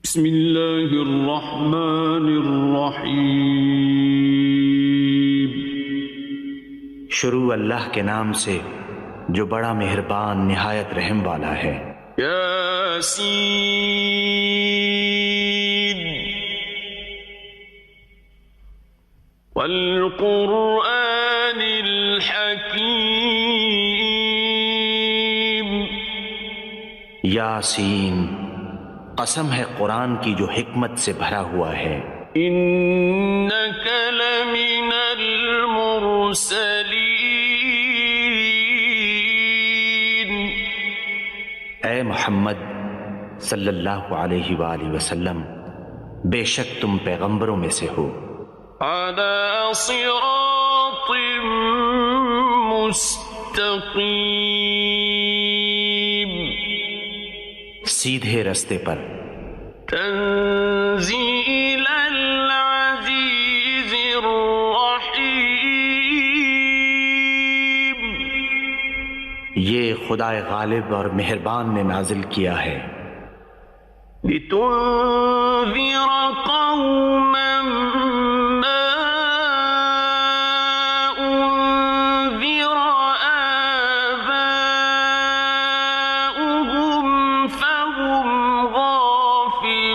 بسم اللہ الرحمن الرحیم۔ شروع اللہ کے نام سے جو بڑا مہربان نہایت رحم والا ہے۔ یاسین والقرآن الحکیم۔ یاسین، قسم ہے قرآن کی جو حکمت سے بھرا ہوا ہے۔ انک لمن المرسلین۔ اے محمد صلی اللہ علیہ وآلہ وسلم، بے شک تم پیغمبروں میں سے ہو۔ علی صراط مستقیم۔ سیدھے رستے پر۔ تنزیل العزیز الرحیم۔ یہ خدائے غالب اور مہربان نے نازل کیا ہے۔ لتنذر قوما ما انذر آباؤهم فهم غافلون۔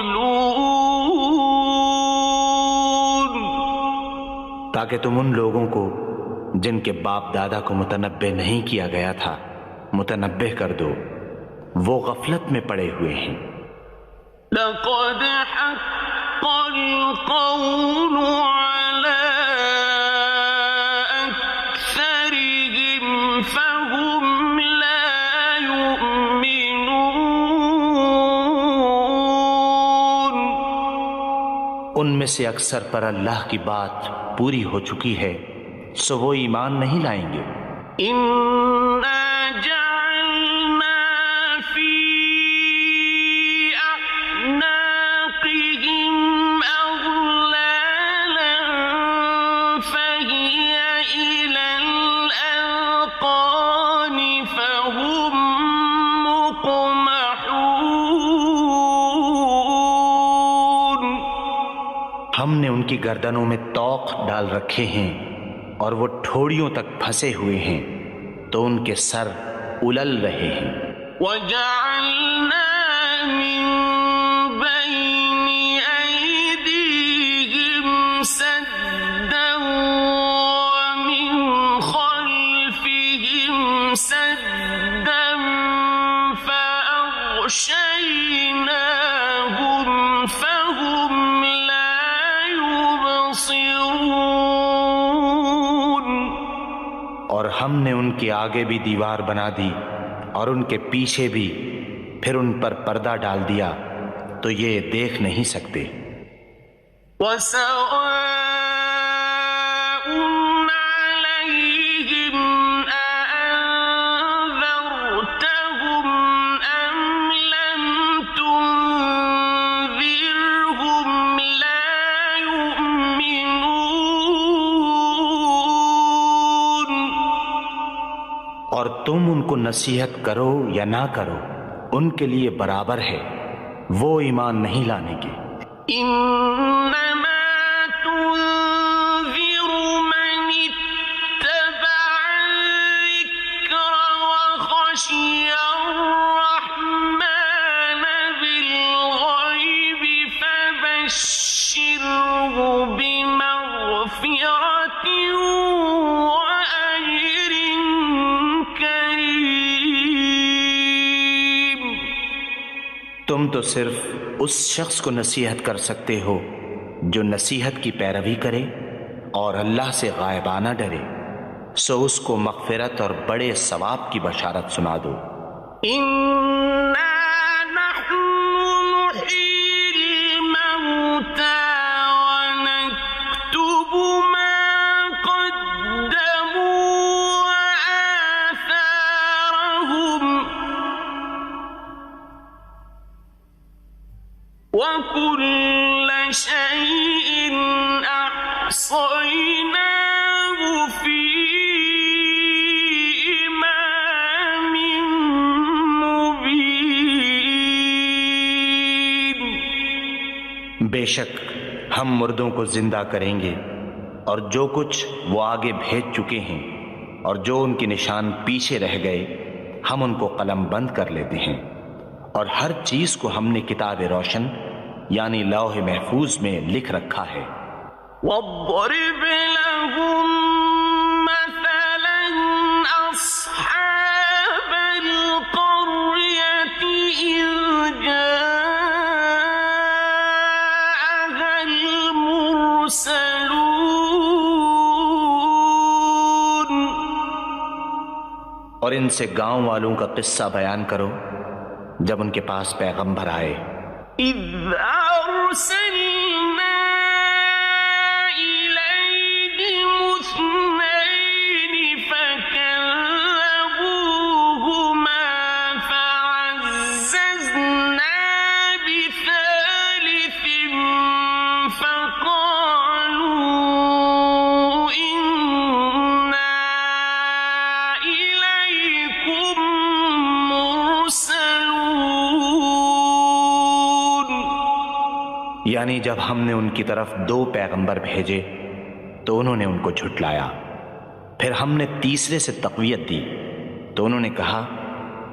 تاکہ تم ان لوگوں کو جن کے باپ دادا کو متنبہ نہیں کیا گیا تھا متنبہ کر دو، وہ غفلت میں پڑے ہوئے ہیں۔ لقد حق القول على أكثرهم فهم لا يؤمنون۔ ان میں سے اکثر پر اللہ کی بات پوری ہو چکی ہے، سو وہ ایمان نہیں لائیں گے۔ إنا جعلنا في أعناقهم أغلالا فهي إلى الأذقان فهم مقمحون۔ ہم نے ان کی گردنوں میں طوق ڈال رکھے ہیں اور وہ ٹھوڑیوں تک پھنسے ہوئے ہیں، تو ان کے سر الل رہے ہیں۔ وَجَعَلْنَا مِن بَيْنِ أَيْدِيهِمْ سَدًّا وَمِنْ خَلْفِهِمْ سَدًّا فَأَغْشَيْنَاهُمْ فَهُمْ لَا يُبْصِرُونَ۔ اور ہم نے ان کے آگے بھی دیوار بنا دی اور ان کے پیچھے بھی، پھر ان پر پردہ ڈال دیا تو یہ دیکھ نہیں سکتے۔ وَسَوَاءٌ عَلَيْهِمْ أَأَنذَرْتَهُمْ أَمْ لَمْ تُنذِرْهُمْ لَا يُؤْمِنُونَ۔ اور تم ان کو نصیحت کرو یا نہ کرو، ان کے لیے برابر ہے، وہ ایمان نہیں لانے گے۔ إنما تنذر من اتبع الذكر وخشي الرحمن بالغيب فبشره بمغفرة وأجر كريم۔ تم تو صرف اس شخص کو نصیحت کر سکتے ہو جو نصیحت کی پیروی کرے اور اللہ سے غائبانہ ڈرے، سو اس کو مغفرت اور بڑے ثواب کی بشارت سنا دو۔ إنا نحن نحيي الموتى ونكتب ما قدموا وآثارهم وكل شيء أحصيناه في إمام مبين۔ بے شک ہم مردوں کو زندہ کریں گے، اور جو کچھ وہ آگے بھیج چکے ہیں اور جو ان کے نشان پیچھے رہ گئے ہم ان کو قلم بند کر لیتے ہیں، اور ہر چیز کو ہم نے کتاب روشن یعنی لوح محفوظ میں لکھ رکھا ہے۔ وَاضْرِبْ لَهُم مَّثَلًا أَصْحَابَ الْقَرْيَةِ إِذْ جَاءَهَا الْمُرْسَلُونَ، اور ان سے گاؤں والوں کا قصہ بیان کرو جب ان کے پاس پیغمبر آئے۔ إِذْ أَرْسَلْنَا إِلَيْهِمُ اثْنَيْنِ فَكَذَّبُوهُمَا فَعَزَّزْنَا بِثَالِثٍ فَقَالُوا إِنَّا إِلَيْكُمْ مُرْسَلُونَ، یعنی جب ہم نے ان کی طرف 2 پیغمبر بھیجے تو انہوں نے ان کو جھٹلایا، پھر ہم نے تیسرے سے تقویت دی تو انہوں نے کہا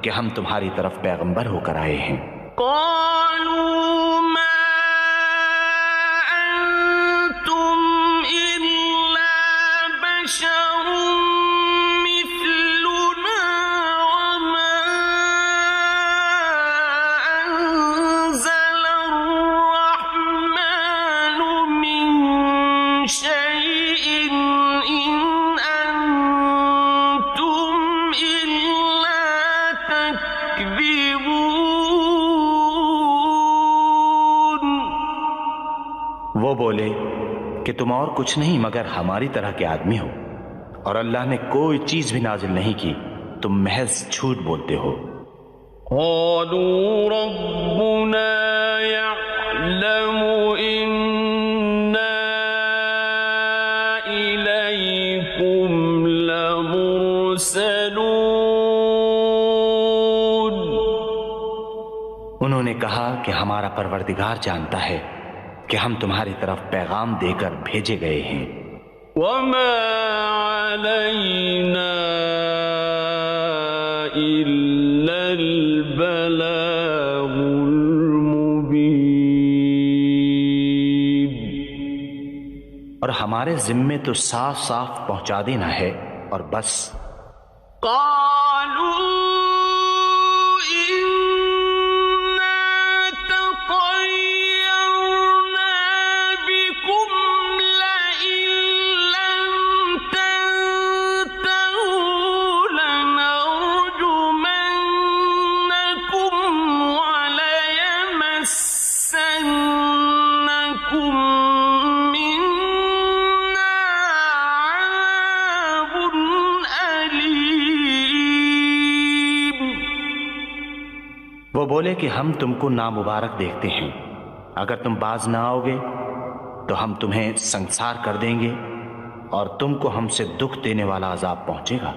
کہ ہم تمہاری طرف پیغمبر ہو کر آئے ہیں۔ قالوا ما أنتم إلا بشر مثلنا وما أنزل الرحمن من شيء إن أنتم إلا تكذبون۔ وہ بولے کہ تم اور کچھ نہیں مگر ہماری طرح کے آدمی ہو، اور اللہ نے کوئی چیز بھی نازل نہیں کی، تم محض جھوٹ بولتے ہو۔ قالوا ربنا يعلم إنا إليكم لمرسلون، انہوں نے کہا کہ ہمارا پروردگار جانتا ہے کہ ہم تمہاری طرف پیغام دے کر بھیجے گئے ہیں۔ وما علينا إلا البلاغ المبين، اور ہمارے ذمے تو صاف صاف پہنچا دینا ہے اور بس۔ قالوا إنا تطيرنا بكم لئن لم تنتهوا لنرجمنكم وليمسنكم منا عذاب أليم۔ وہ بولے کہ ہم تم کو نامبارک دیکھتے ہیں، اگر تم باز نہ آؤ گے تو ہم تمہیں سنسار کر دیں گے اور تم کو ہم سے دکھ دینے والا عذاب پہنچے گا۔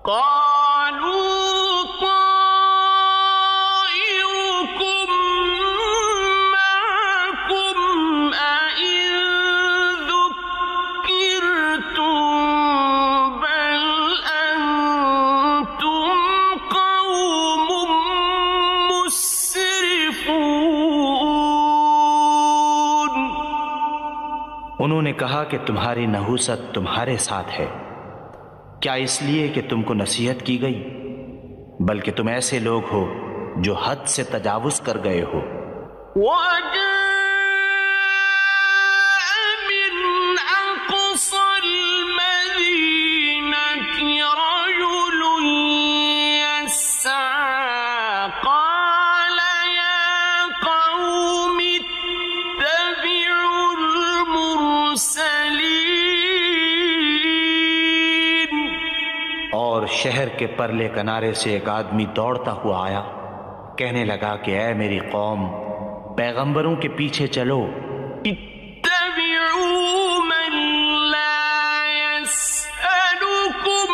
قالوا طائركم معكم أئن ذكرتم بل أنتم قوم مسرفون۔ انہوں نے کہا کہ تمہاری نحوست تمہارے ساتھ ہے، کیا اس لیے کہ تم کو نصیحت کی گئی؟ بلکہ تم ایسے لوگ ہو جو حد سے تجاوز کر گئے ہو۔ وجاء من أقصى المدينة رجل يسعى قال يا قوم اتبعوا المرسلين۔ اور شہر کے پرلے کنارے سے ایک آدمی دوڑتا ہوا آیا، کہنے لگا کہ اے میری قوم، پیغمبروں کے پیچھے چلو۔ اتبعوا من لا يسألكم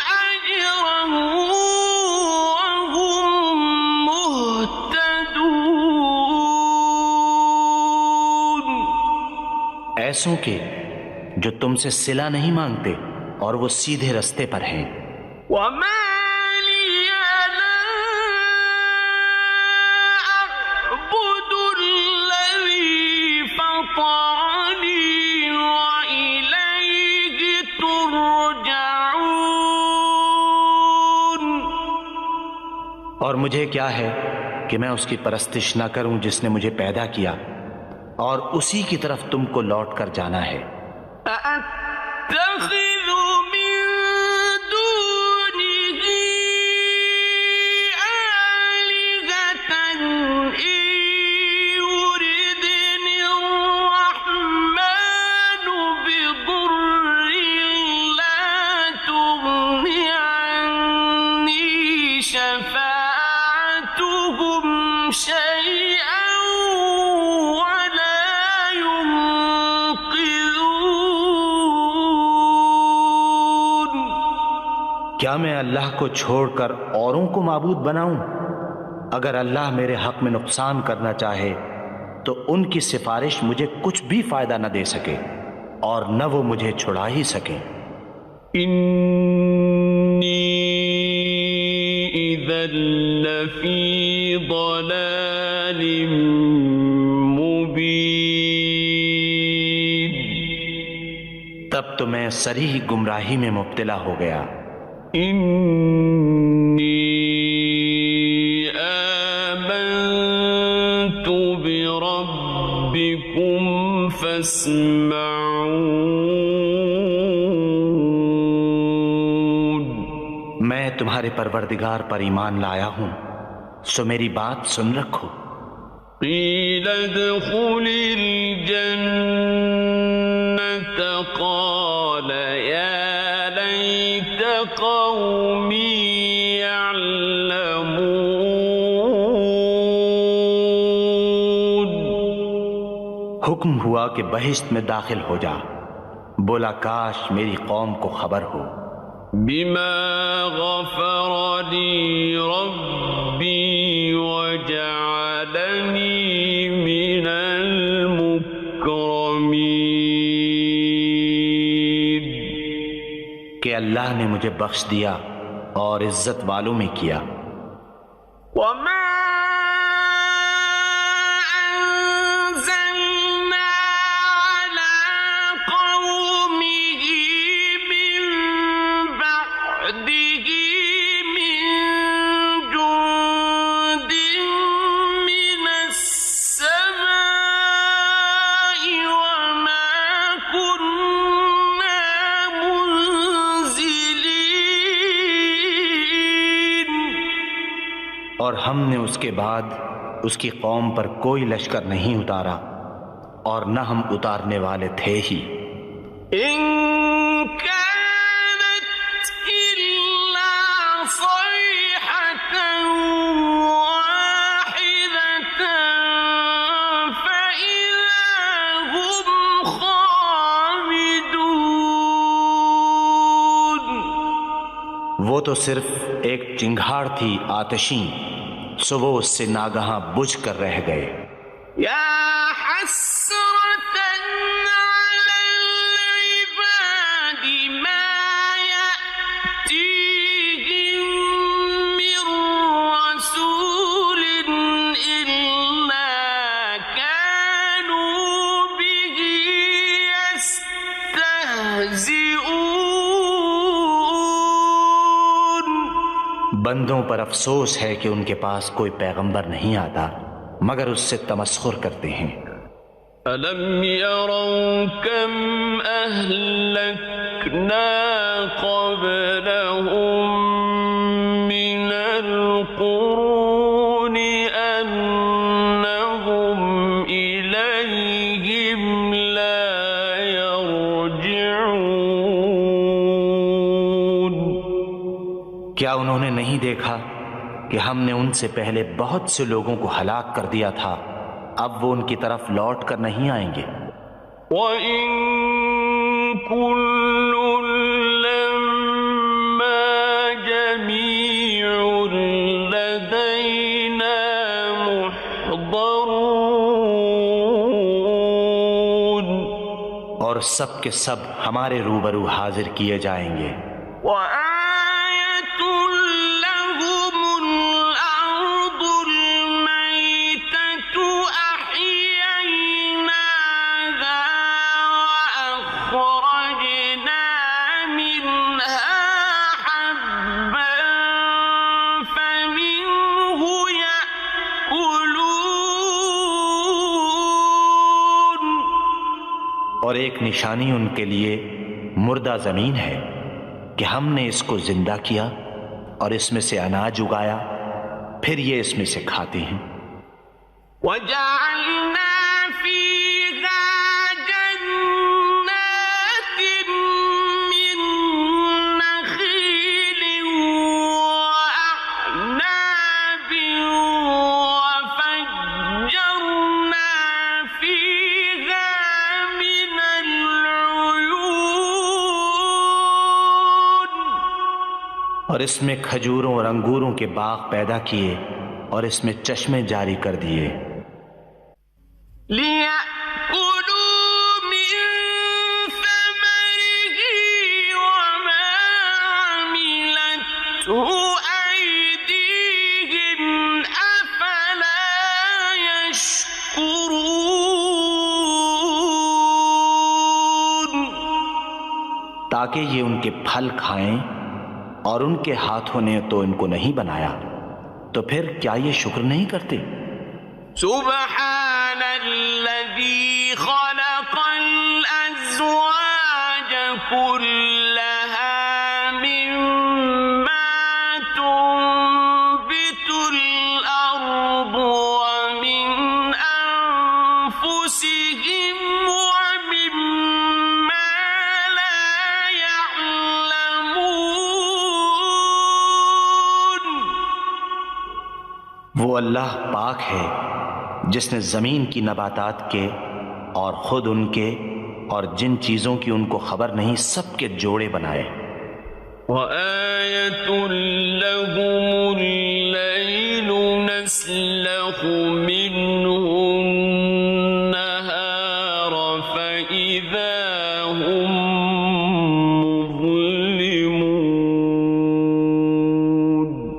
أجرا وهم مهتدون۔ ایسوں کے جو تم سے صلہ نہیں مانگتے اور وہ سیدھے رستے پر ہیں۔ وما لي لا أعبد الذي فطرني وإليه ترجعون۔ اور مجھے کیا ہے کہ میں اس کی پرستش نہ کروں جس نے مجھے پیدا کیا، اور اسی کی طرف تم کو لوٹ کر جانا ہے۔ أأتخذ من دونه آلهة إن يردني الرحمن بضر لا تغن عني شفاعتهم شيئا ولا ينقذون۔ کیا میں اللہ کو چھوڑ کر اوروں کو معبود بناؤں؟ اگر اللہ میرے حق میں نقصان کرنا چاہے تو ان کی سفارش مجھے کچھ بھی فائدہ نہ دے سکے اور نہ وہ مجھے چھڑا ہی سکیں۔ إني إذا لفي ضلال مبين۔ تب تو میں صریح گمراہی میں مبتلا ہو گیا۔ إني آمنت بربكم فاسمعون۔ میں تمہارے پروردگار پر ایمان لایا ہوں، سو میری بات سن رکھو۔ قيل ادخل الجنة قال يا ليت قومي يعلمون۔ حکم ہوا کہ بہشت میں داخل ہو جا، بولا کاش میری قوم کو خبر ہو۔ بما غفر لي ربي وجعلني من المكرمين۔ کہ اللہ نے مجھے بخش دیا اور عزت والوں میں کیا۔ وما أنزلنا على قومه من بعده من جند من السماء وما كنا منزلين۔ اور ہم نے اس کے بعد اس کی قوم پر کوئی لشکر نہیں اتارا اور نہ ہم اتارنے والے تھے ہی۔ إن كانت إلا صيحة واحدة فإذا هم خامدون۔ وہ تو صرف ایک چنگھاڑ تھی آتشیں، سو وہ اس سے ناگہاں بجھ کر رہ گئے۔ يا حسرة على العباد ما يأتيهم من رسول إلا كانوا به يستهزئون۔ بندوں پر افسوس ہے کہ ان کے پاس کوئی پیغمبر نہیں آتا مگر اس سے تمسخر کرتے ہیں۔ أَلَمْ يَرَوْا كَمْ أَهْلَكْنَا قَبْلَهُمْ مِنَ الْقُرُونِ أَنَّهُمْ إِلَيْهِمْ لَا يَرْجِعُونَ۔ کیا انہوں نے نہیں دیکھا کہ ہم نے ان سے پہلے بہت سے لوگوں کو ہلاک کر دیا تھا، اب وہ ان کی طرف لوٹ کر نہیں آئیں گے۔ وَإِن كُلٌّ لَّمَّا جَمِيعٌ لَّدَيْنَا مُحْضَرُونَ۔ اور سب کے سب ہمارے روبرو حاضر کیے جائیں گے۔ وآية لهم الأرض الميتة أحييناها وأخرجنا منها حبا فمنه يأكلون۔ اور ایک نشانی ان کے لیے مردہ زمین ہے کہ ہم نے اس کو زندہ کیا اور اس میں سے اناج اگایا، پھر یہ اس میں سے کھاتے ہیں۔ وَجَعَلْنَا فِيهَا جَنَّاتٍ مِّن نَّخِيلٍ وَأَعْنَابٍ وَفَجَّرْنَا فِيهَا مِنَ الْعُيُونِ۔ اور اس میں کھجوروں اور انگوروں کے باغ پیدا کیے اور اس میں چشمے جاری کر دیے، لِيَأْكُلُوا مِن ثَمَرِهِ وَمَا عَمِلَتْهُ أَيْدِيهِمْ أَفَلَا يَشْكُرُونَ۔ تاکہ یہ ان کے پھل کھائیں، اور ان کے ہاتھوں نے تو ان کو نہیں بنایا، تو پھر کیا یہ شکر نہیں کرتے؟ سبحان الذي خلق الأزواج كلها مما تنبت الأرض ومن أنفسهم ومما لا يعلمون۔ وہ اللہ پاک ہے جس نے زمین کی نباتات کے اور خود ان کے اور جن چیزوں کی ان کو خبر نہیں سب کے جوڑے بنائے۔ وآية لهم الليل نسلخ منه النهار فإذا هم مظلمون۔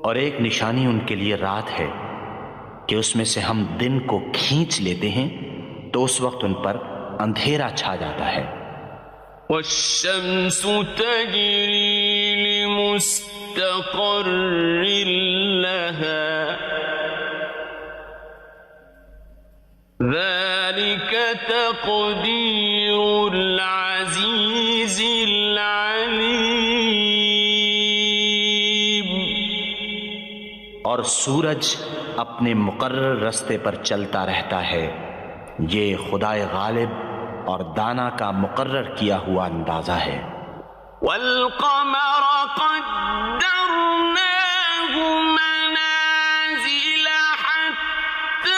اور ایک نشانی ان کے لیے رات ہے کہ اس میں سے ہم دن کو کھینچ لیتے ہیں تو اس وقت ان پر اندھیرا چھا جاتا ہے۔ والشمس تجري لمستقر لها ذلك تقدير العزيز العليم۔ اور سورج اپنے مقرر رستے پر چلتا رہتا ہے، یہ خدائے غالب اور دانا کا مقرر کیا ہوا اندازہ ہے۔ والقمر قدرناه منازل حتى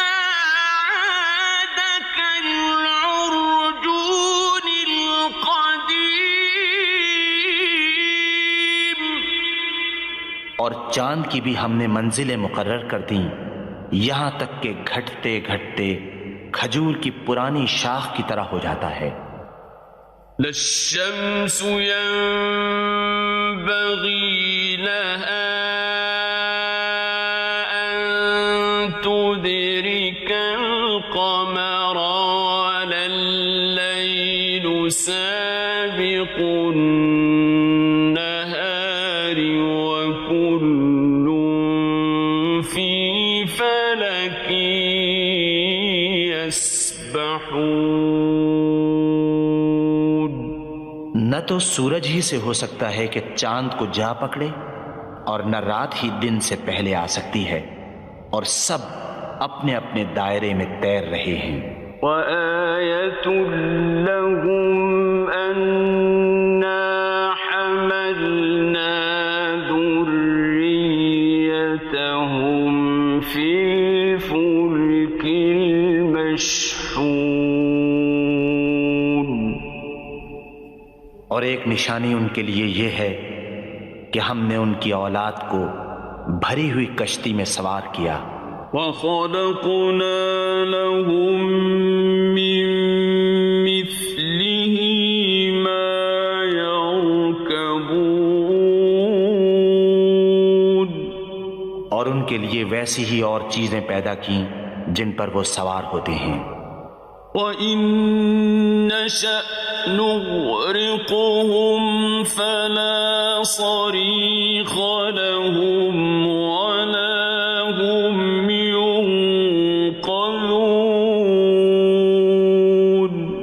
عاد كالعرجون القديم۔ اور چاند کی بھی ہم نے منزلیں مقرر کر دیں، یہاں تک کہ گھٹتے گھٹتے کھجور کی پرانی شاخ کی طرح ہو جاتا ہے۔ للشمس ينبغي لها أن تدرك القمر ولا الليل سابق النهار وكل في فلك يسبحون۔ نہ تو سورج ہی سے ہو سکتا ہے کہ چاند کو جا پکڑے، اور نہ رات ہی دن سے پہلے آ سکتی ہے، اور سب اپنے اپنے دائرے میں تیر رہے ہیں۔ وآية لهم أنا حملنا ذريتهم في الفلك المشحون۔ اور ایک نشانی ان کے لیے یہ ہے کہ ہم نے ان کی اولاد کو بھری ہوئی کشتی میں سوار کیا۔ وَخَلَقْنَا لَهُم مِّن مِّثْلِهِ کے لیے ویسی ہی اور چیزیں پیدا کیں جن پر وہ سوار ہوتے ہیں۔ وَإِن نَّشَأْ نُغْرِقْهُمْ فَلَا صَرِيخَ لَهُمْ وَلَا هُمْ يُنقَذُونَ۔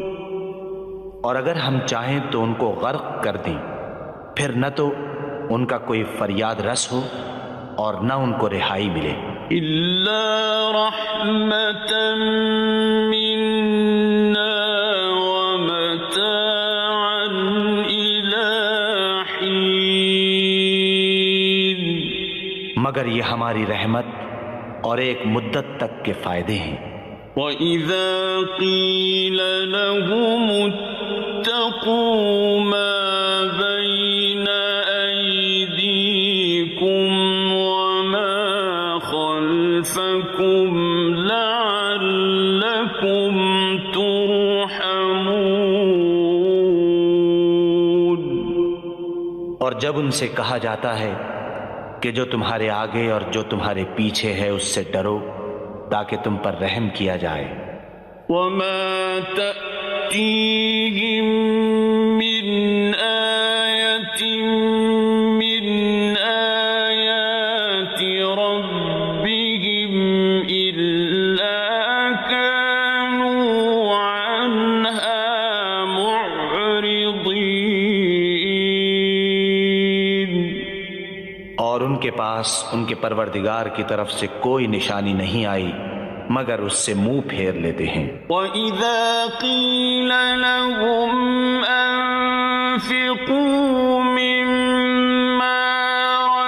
اور اگر ہم چاہیں تو ان کو غرق کر دیں، پھر نہ تو ان کا کوئی فریاد رس ہو اور نہ ان کو رہائی ملے۔ إِلَّا رَحْمَةً مِّنَّا وَمَتَاعًا إِلَىٰ حِينٍ۔ مگر یہ ہماری رحمت اور ایک مدت تک کے فائدے ہیں۔ وَإِذَا قِيلَ لَهُمُ اتَّقُوا مَا بَيْنَ أَيْدِيكُمْ وَمَا خَلْفَكُمْ لَعَلَّكُمْ تُرْحَمُونَ۔ اور جب ان سے کہا جاتا ہے کہ جو تمہارے آگے اور جو تمہارے پیچھے ہے اس سے ڈرو تاکہ تم پر رحم کیا جائے۔ وَمَا تَأْتِيهِم مِّنْ آيَةٍ مِّنْ آيَاتِ رَبِّهِمْ إِلَّا كَانُوا عَنْهَا مُعْرِضِينَ۔ اور ان کے پاس ان کے پروردگار کی طرف سے کوئی نشانی نہیں آئی مگر اس سے منہ پھیر لیتے ہیں۔ وَإِذَا قِيلَ لَهُمْ أَنفِقُوا مِمَّا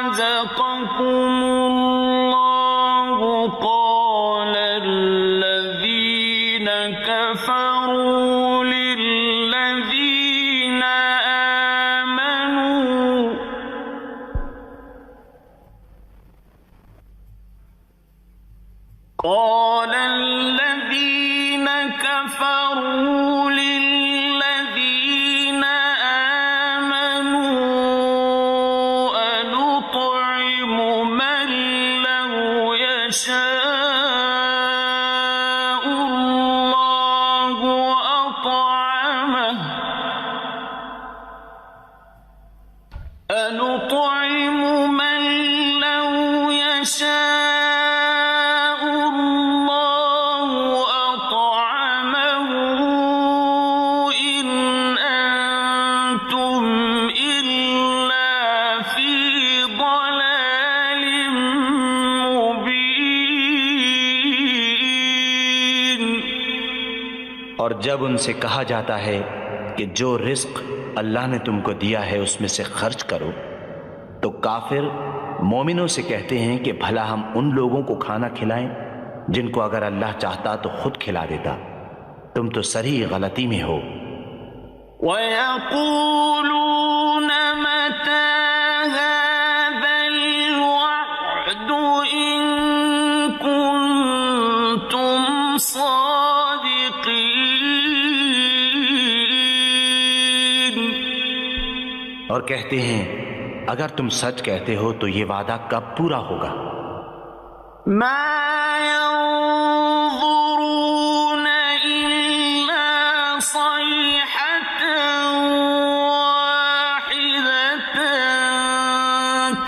رَزَقَكُمُ اللَّهُ قَالَ الَّذِينَ كَفَرُوا لِلَّذِينَ آمَنُوا قَالَ الَّذِينَ كَفَرُوا لِلَّذِينَ آمَنُوا أَنُطْعِمُ مَن لَّوْ يَشَاءُ اللَّهُ أَطْعَمَهُ أَنُطْعِمُ مَن لَّوْ يَشَاءُ اللَّهُ أَطْعَمَهُ إِنْ أَنتُمْ إِلَّا فِي ضَلَالٍ مُّبِينٍ۔ اور جب ان سے کہا جاتا ہے کہ جو رزق اللہ نے تم کو دیا ہے اس میں سے خرچ کرو تو کافر مومنوں سے کہتے ہیں کہ بھلا ہم ان لوگوں کو کھانا کھلائیں جن کو اگر اللہ چاہتا تو خود کھلا دیتا، تم تو سری غلطی میں ہو۔ وَيَقُولُونَ مَتَىٰ هَٰذَا الْوَعْدُ إِن كُنتُمْ صَادِقِينَ۔ اور کہتے ہیں اگر تم سچ کہتے ہو تو یہ وعدہ کب پورا ہوگا؟ مَا يَنظُرُونَ إِلَّا صَيْحَةً وَاحِدَةً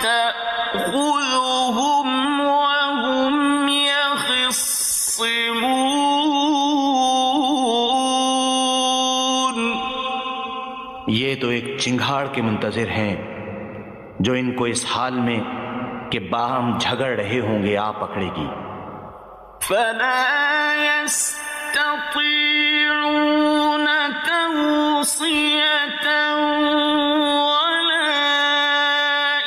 تَأْخُذُهُمْ وَهُمْ يَخِصِّمُونَ۔ یہ تو ایک چنگھاڑ کے منتظر ہیں جو ان کو اس حال میں کہ باہم جھگڑ رہے ہوں گے آ پکڑے گی۔ فَلَا يَسْتَطِيعُونَ تَوْصِيَةً وَلَا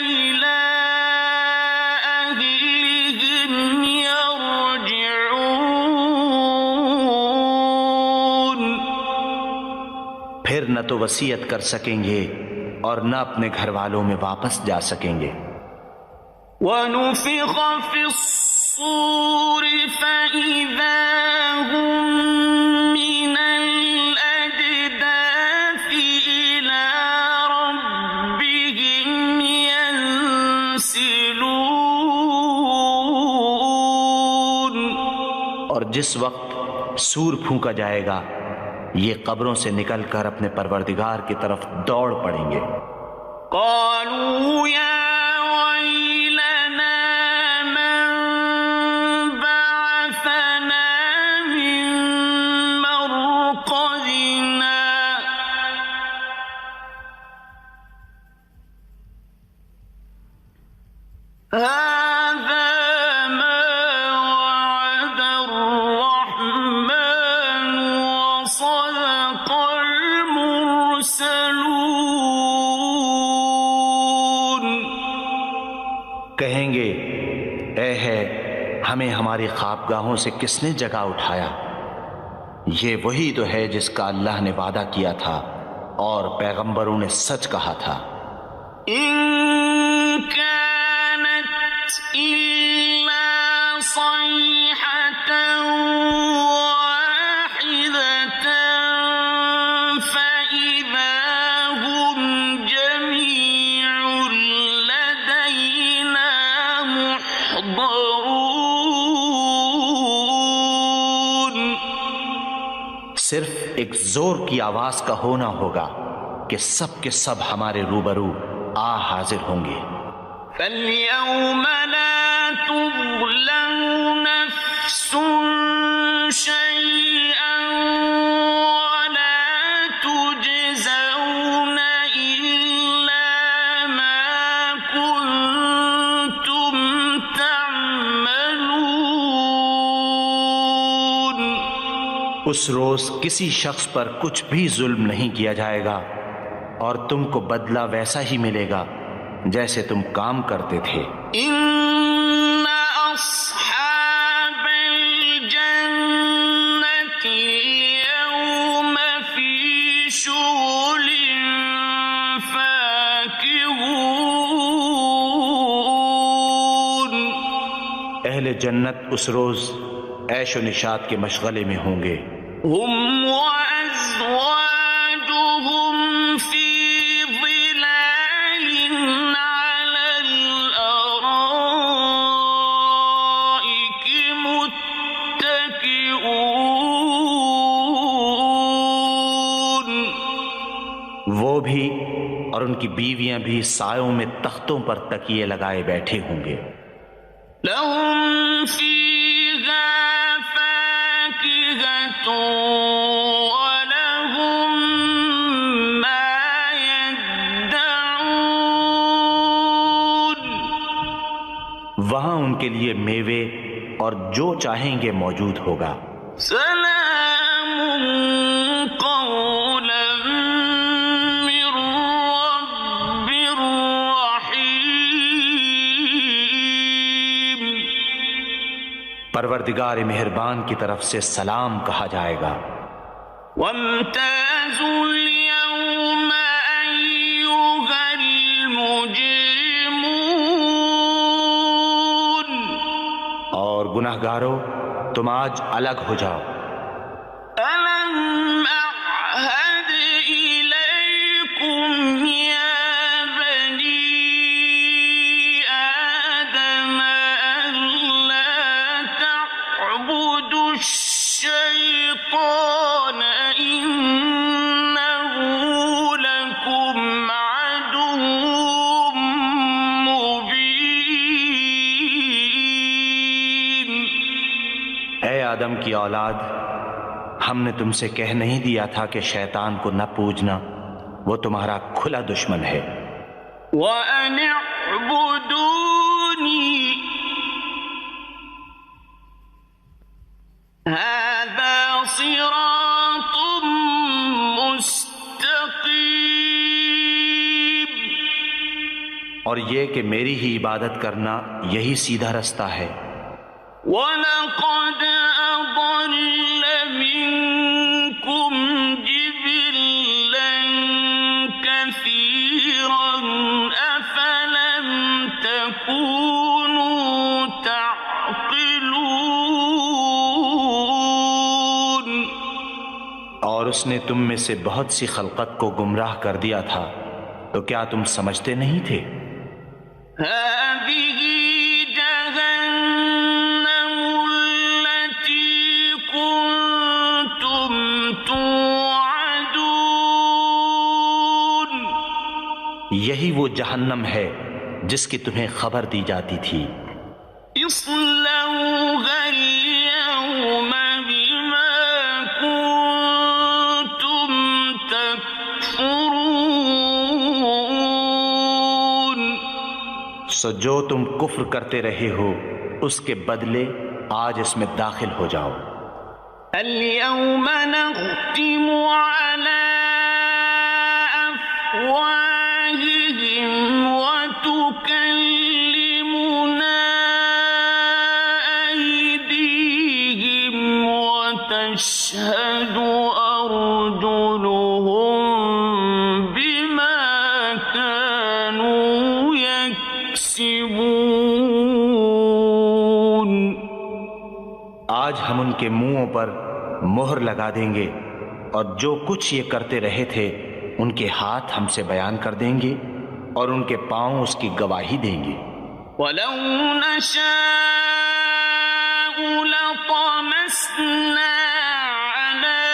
إِلَىٰ أَهْلِهِمْ يَرْجِعُونَ۔ پھر نہ تو وصیت کر سکیں گے اور نہ اپنے گھر والوں میں واپس جا سکیں گے۔ وَنُفِخَ فِي الصُّورِ فَإِذَا هُم مِّنَ الْأَجْدَاثِ إِلَىٰ رَبِّهِمْ يَنسِلُونَ۔ جس وقت سور پھونکا جائے گا یہ قبروں سے نکل کر اپنے پروردگار کی طرف دوڑ پڑیں گے۔ قالوا يا ويلنا من بعثنا من مرقدنا هذا ما وعد الرحمن وصدق المرسلون۔ کہیں گے اے ہے ہمیں ہماری خوابگاہوں سے کس نے جگا اٹھایا؟ یہ وہی تو ہے جس کا اللہ نے وعدہ کیا تھا اور پیغمبروں نے سچ کہا تھا۔ إن كانت إلا صيحة واحدة فإذا هم جميع لدينا محضرون۔ صرف ایک زور کی آواز کا ہونا ہوگا کہ سب کے سب ہمارے روبرو آ حاضر ہوں گے۔ فَالْيَوْمَ لَا تُظْلَمُ نَفْسٌ شَيْئًا وَلَا تُجْزَوْنَ إِلَّا مَا كُنتُمْ تَعْمَلُونَ۔ اس روز کسی شخص پر کچھ بھی ظلم نہیں کیا جائے گا اور تم کو بدلہ ویسا ہی ملے گا جیسے تم کام کرتے تھے۔ إِنَّ أَصْحَابَ الْجَنَّةِ الْيَوْمَ فِي شُغُلٍ فَاكِهُونَ۔ اہل جنت اس روز عیش و نشاط کے مشغلے میں ہوں گے۔ هُمْ وَأَزْوَاجُهُمْ فِي ظِلَالٍ عَلَى الْأَرَائِكِ مُتَّكِئُونَ۔ وہ بھی اور ان کی بیویاں بھی سایوں میں تختوں پر تکیے لگائے بیٹھے ہوں گے۔ لَهُمْ فِيهَا فَاكِهَةٌ وَلَهُمْ مَا يَدَّعُونَ۔ وہاں ان کے لیے میوے اور جو چاہیں گے موجود ہوگا۔ سلام قولا من رب رحیم۔ پروردگار مہربان کی طرف سے سلام کہا جائے گا۔ وامتازوا اليوم أيها المجرمون۔ اور گناہگارو تم آج الگ ہو جاؤ۔ ألم أعهد إليكم يا بني آدم ألا تعبدوا الشيطان إنه لكم عدو مبين۔ اے آدم کی اولاد، ہم نے تم سے کہہ نہیں دیا تھا کہ شیطان کو نہ پوجنا، وہ تمہارا کھلا دشمن ہے۔ وَأَنِ اعْبُدُونِي هَذَا صِرَاطٌ مُسْتَقِيمٌ۔ اور یہ کہ میری ہی عبادت کرنا یہی سیدھا رستہ ہے۔ وَلَقَدْ أَضَلَّ مِنكُمْ جِبِلًّا كَثِيرًا أَفَلَمْ تَكُونُوا تَعْقِلُونَ۔ اور اس نے تم میں سے بہت سی خلقت کو گمراہ کر دیا تھا، تو کیا تم سمجھتے نہیں تھے؟ هذه جهنم التي یہی وہ جہنم ہے جس کی تمہیں خبر دی جاتی تھی۔ اصلوها اليوم بما كنتم تكفرون، سو جو تم کفر کرتے رہے ہو اس کے بدلے آج اس میں داخل ہو جاؤ۔ اليوم نختم على أفواههم وتكلمنا أيديهم وتشهد أرجلهم بما كانوا يكسبون۔ آج ہم ان کے منہوں پر مہر لگا دیں گے اور جو کچھ یہ کرتے رہے تھے ان کے ہاتھ ہم سے بیان کر دیں گے اور ان کے پاؤں اس کی گواہی دیں گے۔ وَلَوْ نَشَاءُ لَطَمَسْنَا عَلَىٰ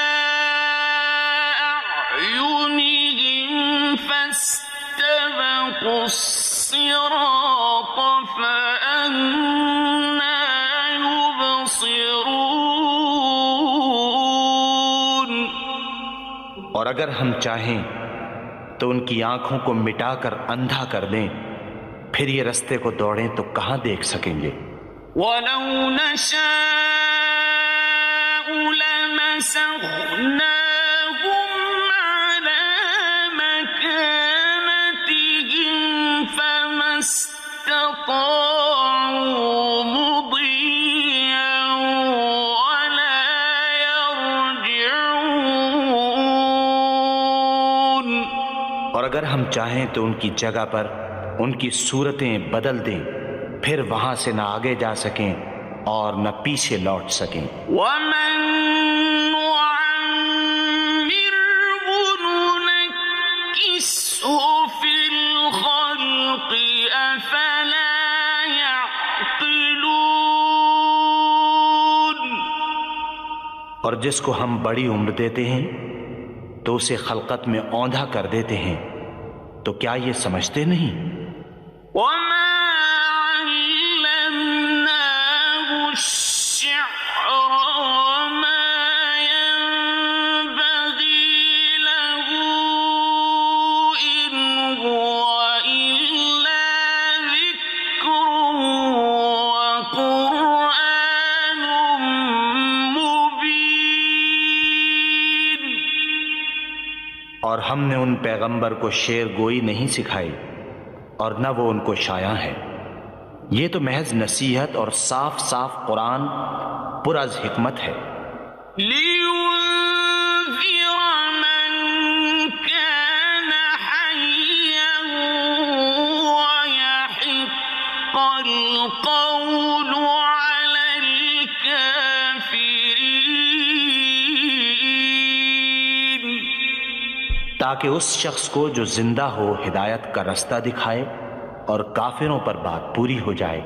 أَعْيُنِهِمْ فَاسْتَبَقُوا الصِّرَاطَ فَأَنَّىٰ يُبْصِرُونَ۔ اور اگر ہم چاہیں تو ان کی آنکھوں کو مٹا کر اندھا کر دیں، پھر یہ رستے کو دوڑیں تو کہاں دیکھ سکیں گے۔ وَلَوْ نَشَاءُ لَمَسَخْنَاهُمْ عَلَىٰ مَكَانَتِهِمْ فَمَا اسْتَطَاعُوا مُضِيًّا وَلَا يَرْجِعُونَ۔ اور اگر ہم چاہیں تو ان کی جگہ پر ان کی صورتیں بدل دیں، پھر وہاں سے نہ آگے جا سکیں اور نہ پیچھے لوٹ سکیں۔ وَمَن نُّعَمِّرْهُ نُنَكِّسْهُ فِي الْخَلْقِ أَفَلَا يَعْقِلُونَ۔ اور جس کو ہم بڑی عمر دیتے ہیں تو اسے خلقت میں اوندھا کر دیتے ہیں، تو کیا یہ سمجھتے نہیں؟ وَمَا عَلَّمْنَاهُ الشِّعْرَ وَمَا يَنبَغِي لَهُ إِنْ هُوَ إِلَّا ذِكْرٌ وَقُرْآنٌ مُّبِينٌ۔ اور ہم نے ان پیغمبر کو شعر گوئی نہیں سکھائی اور نہ وہ ان کو شایع ہے، یہ تو محض نصیحت اور صاف صاف قرآن پر از حکمت ہے۔ لِيُنذِرَ مَن كَانَ حَيًّا وَيَحِقَّ الْقَوْلُ عَلَى الْكَافِرِينَ۔ تاکہ اس شخص کو جو زندہ ہو ہدایت کا رستہ دکھائے اور کافروں پر بات پوری ہو جائے۔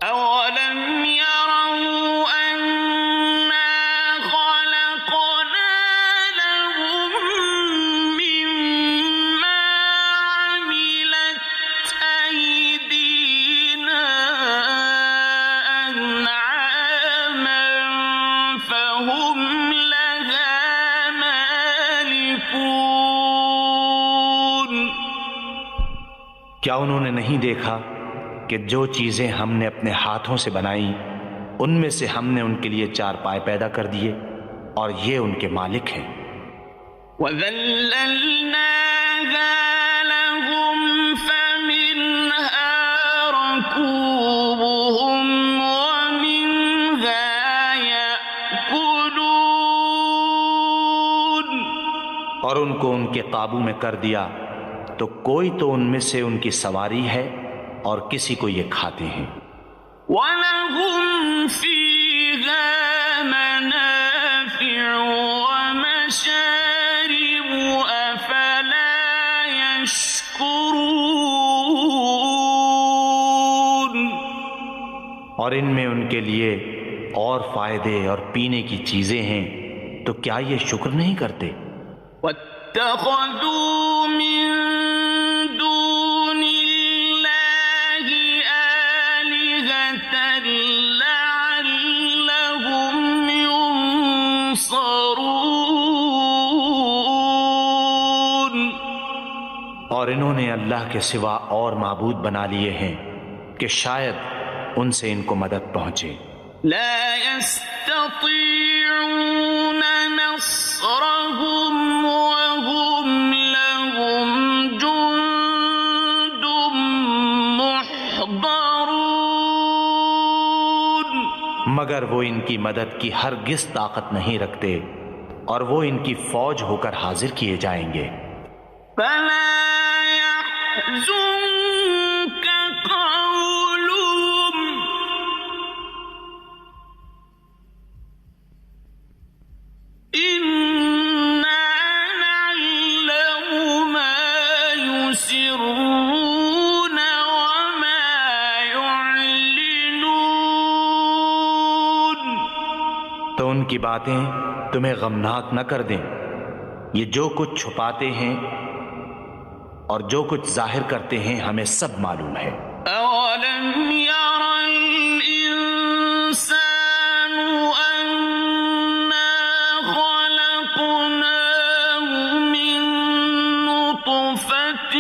أَوَلَمْ يَرَوْا أَنَّا خَلَقْنَا لَهُم مِّمَّا عَمِلَتْ أَيْدِينَا أَنْعَامًا فَهُمْ لَهَا مَالِكُونَ۔ کیا انہوں نے نہیں دیکھا کہ جو چیزیں ہم نے اپنے ہاتھوں سے بنائیں ان میں سے ہم نے ان کے لیے چار پائے پیدا کر دیے اور یہ ان کے مالک ہیں۔ وَذَلَّلْنَاهَا لَهُمْ فَمِنْهَا رَكُوبُهُمْ وَمِنْهَا يَأْكُلُونَ۔ اور ان کو ان کے قابو میں کر دیا تو کوئی تو ان میں سے ان کی سواری ہے اور کسی کو یہ کھاتے ہیں۔ وَلَهُمْ فِيهَا مَنَافِعُ وَمَشَارِبُ أَفَلَا يَشْكُرُونَ۔ اور ان میں ان کے لیے اور فائدے اور پینے کی چیزیں ہیں، تو کیا یہ شکر نہیں کرتے؟ وَاتَّخَذُوا مِن اور انہوں نے اللہ کے سوا اور معبود بنا لیے ہیں کہ شاید ان سے ان کو مدد پہنچے۔ لا يستطيعون نصرهم وهم لهم جند محضرون، مگر وہ ان کی مدد کی ہرگز طاقت نہیں رکھتے اور وہ ان کی فوج ہو کر حاضر کیے جائیں گے۔ فلا يحزنك قولهم إنا نعلم ما يسرون وما يعلنون، تو ان کی باتیں تمہیں غمناک نہ کر دیں، یہ جو کچھ چھپاتے ہیں اور جو کچھ ظاہر کرتے ہیں ہمیں سب معلوم ہے۔ أولم ير الإنسان أنا خلقناه من نطفة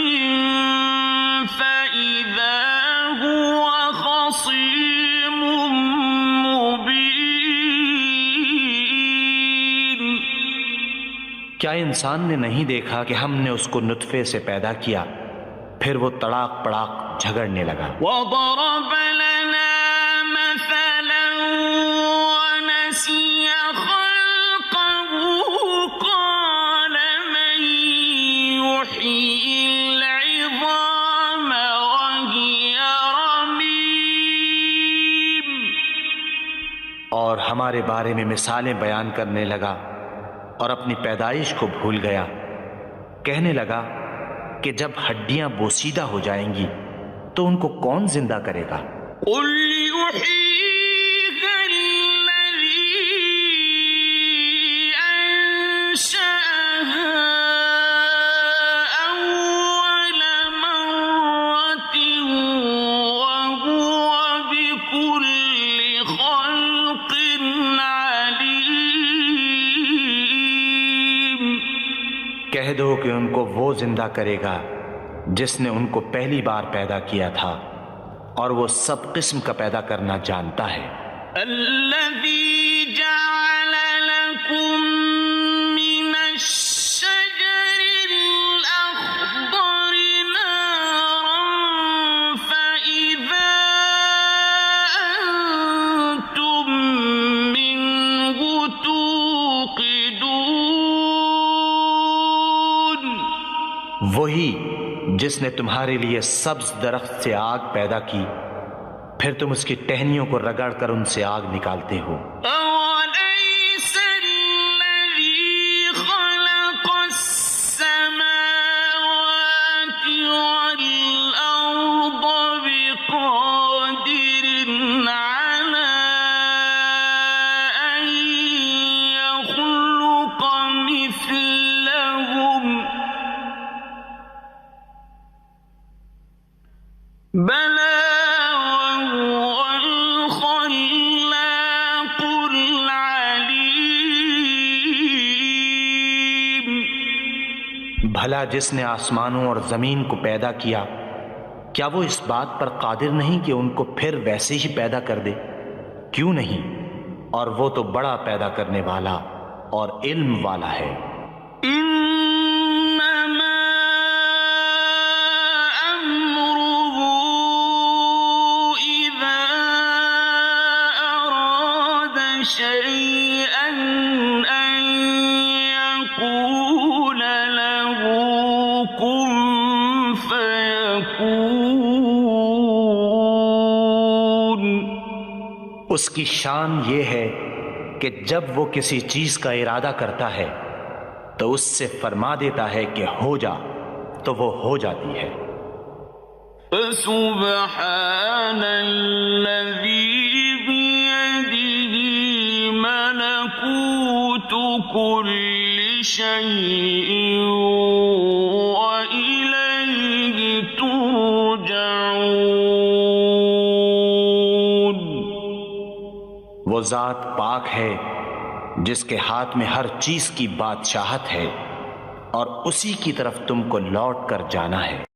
فإذا هو خصيم مبين، کیا انسان نے نہیں دیکھا کہ ہم نے اس کو نطفے سے پیدا کیا پھر وہ تڑاک پڑاک جھگڑنے لگا۔ وضرب لنا مثلا ونسي خلقه قال من يحيي العظام وهي رميم، اور ہمارے بارے میں مثالیں بیان کرنے لگا اور اپنی پیدائش کو بھول گیا، کہنے لگا کہ جب ہڈیاں بوسیدہ ہو جائیں گی تو ان کو کون زندہ کرے گا؟ قل يحييها الذي أنشأها أول مرة وهو بكل خلق عليم، کہہ دو کہ ان کو وہ زندہ کرے گا جس نے ان کو پہلی بار پیدا کیا تھا اور وہ سب قسم کا پیدا کرنا جانتا ہے۔ الذي جعل لكم من الشجر الأخضر نارا فإذا أنتم منه توقدون، وہی جس نے تمہارے لیے سبز درخت سے آگ پیدا کی پھر تم اس کی ٹہنیوں کو رگڑ کر ان سے آگ نکالتے ہو۔ أوليس الذي خلق السماوات والأرض بقادر على أن يخلق مثلهم بلى وهو الخلاق العليم، بھلا جس نے آسمانوں اور زمین کو پیدا کیا کیا وہ اس بات پر قادر نہیں کہ ان کو پھر ویسے ہی پیدا کر دے؟ کیوں نہیں، اور وہ تو بڑا پیدا کرنے والا اور علم والا ہے۔ إنما أمره إذا أراد شيئا أن يقول له كن فيكون، اس کی شان یہ ہے کہ جب وہ کسی چیز کا ارادہ کرتا ہے تو اس سے فرما دیتا ہے کہ ہو جا تو وہ ہو جاتی ہے۔ فسبحان الذي بيده ملكوت كل شيء وإليه ترجعون، وہ ذات پاک ہے جس کے ہاتھ میں ہر چیز کی بادشاہت ہے اور اسی کی طرف تم کو لوٹ کر جانا ہے۔